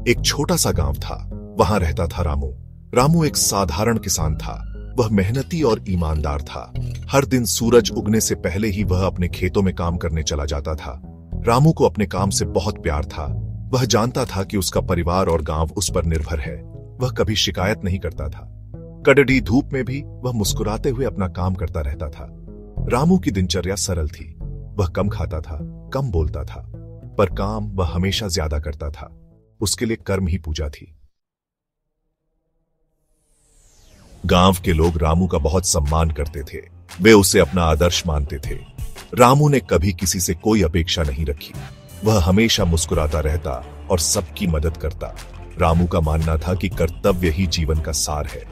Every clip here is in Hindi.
एक छोटा सा गांव था। वहां रहता था रामू। रामू एक साधारण किसान था। वह मेहनती और ईमानदार था। हर दिन सूरज उगने से पहले ही वह अपने खेतों में काम करने चला जाता था। रामू को अपने काम से बहुत प्यार था। वह जानता था कि उसका परिवार और गांव उस पर निर्भर है। वह कभी शिकायत नहीं करता था। कड़वी धूप में भी वह मुस्कुराते हुए अपना काम करता रहता था। रामू की दिनचर्या सरल थी। वह कम खाता था, कम बोलता था, पर काम वह हमेशा ज्यादा करता था। उसके लिए कर्म ही पूजा थी। गांव के लोग रामू का बहुत सम्मान करते थे। वे उसे अपना आदर्श मानते थे। रामू ने कभी किसी से कोई अपेक्षा नहीं रखी। वह हमेशा मुस्कुराता रहता और सबकी मदद करता। रामू का मानना था कि कर्तव्य ही जीवन का सार है।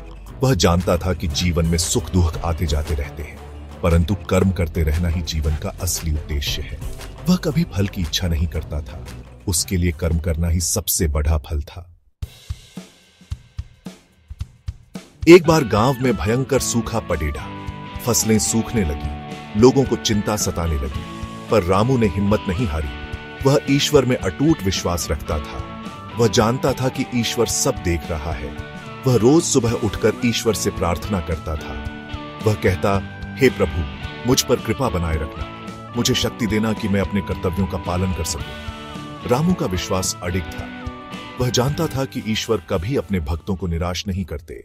वह जानता था कि जीवन में सुख दुख आते जाते रहते हैं, परंतु कर्म करते रहना ही जीवन का असली उद्देश्य है। वह कभी फल की इच्छा नहीं करता था। उसके लिए कर्म करना ही सबसे बड़ा फल था। एक बार गांव में भयंकर सूखा पड़ेगा। फसलें सूखने लगी, लोगों को चिंता सताने लगी, पर रामू ने हिम्मत नहीं हारी। वह ईश्वर में अटूट विश्वास रखता था। वह जानता था कि ईश्वर सब देख रहा है। वह रोज सुबह उठकर ईश्वर से प्रार्थना करता था। वह कहता, हे प्रभु, मुझ पर कृपा बनाए रखना। मुझे शक्ति देना कि मैं अपने कर्तव्यों का पालन कर सकूं। रामू का विश्वास अडिग था। वह जानता था कि ईश्वर कभी अपने भक्तों को निराश नहीं करते।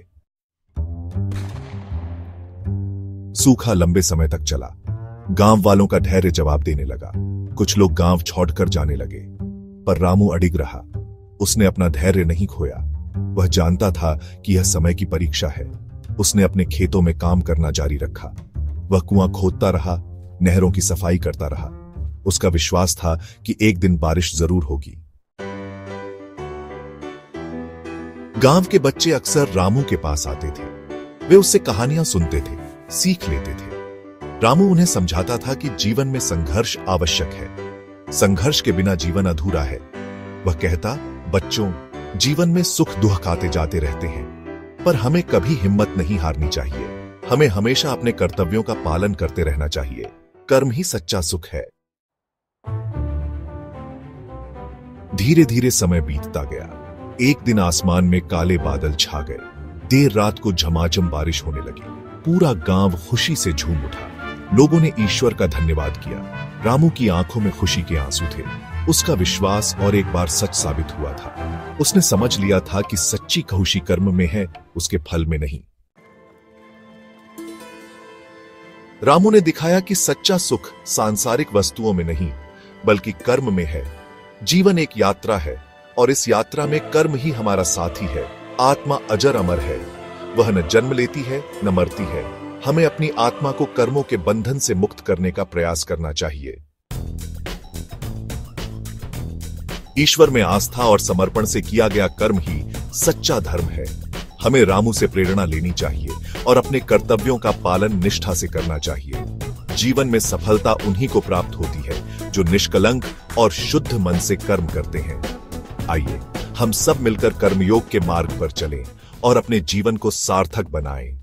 सूखा लंबे समय तक चला। गांव वालों का धैर्य जवाब देने लगा। कुछ लोग गांव छोड़कर जाने लगे, पर रामू अडिग रहा। उसने अपना धैर्य नहीं खोया। वह जानता था कि यह समय की परीक्षा है। उसने अपने खेतों में काम करना जारी रखा। वह कुआं खोदता रहा, नहरों की सफाई करता रहा। उसका विश्वास था कि एक दिन बारिश जरूर होगी। गांव के बच्चे अक्सर रामू के पास आते थे। वे उससे कहानियां सुनते थे, सीख लेते थे। रामू उन्हें समझाता था कि जीवन में संघर्ष आवश्यक है। संघर्ष के बिना जीवन अधूरा है। वह कहता, बच्चों, जीवन में सुख दुख आते जाते रहते हैं, पर हमें कभी हिम्मत नहीं हारनी चाहिए। हमें हमेशा अपने कर्तव्यों का पालन करते रहना चाहिए। कर्म ही सच्चा सुख है। धीरे धीरे समय बीतता गया। एक दिन आसमान में काले बादल छा गए। देर रात को झमाझम बारिश होने लगी। पूरा गांव खुशी से झूम उठा। लोगों ने ईश्वर का धन्यवाद किया। रामू की आंखों में खुशी के आंसू थे। उसका विश्वास और एक बार सच साबित हुआ था। उसने समझ लिया था कि सच्ची खुशी कर्म में है, उसके फल में नहीं। रामू ने दिखाया कि सच्चा सुख सांसारिक वस्तुओं में नहीं, बल्कि कर्म में है। जीवन एक यात्रा है और इस यात्रा में कर्म ही हमारा साथी है। आत्मा अजर अमर है। वह न जन्म लेती है न मरती है। हमें अपनी आत्मा को कर्मों के बंधन से मुक्त करने का प्रयास करना चाहिए। ईश्वर में आस्था और समर्पण से किया गया कर्म ही सच्चा धर्म है। हमें रामू से प्रेरणा लेनी चाहिए और अपने कर्तव्यों का पालन निष्ठा से करना चाहिए। जीवन में सफलता उन्हीं को प्राप्त होती है जो निष्कलंक और शुद्ध मन से कर्म करते हैं। आइए हम सब मिलकर कर्मयोग के मार्ग पर चलें और अपने जीवन को सार्थक बनाएं।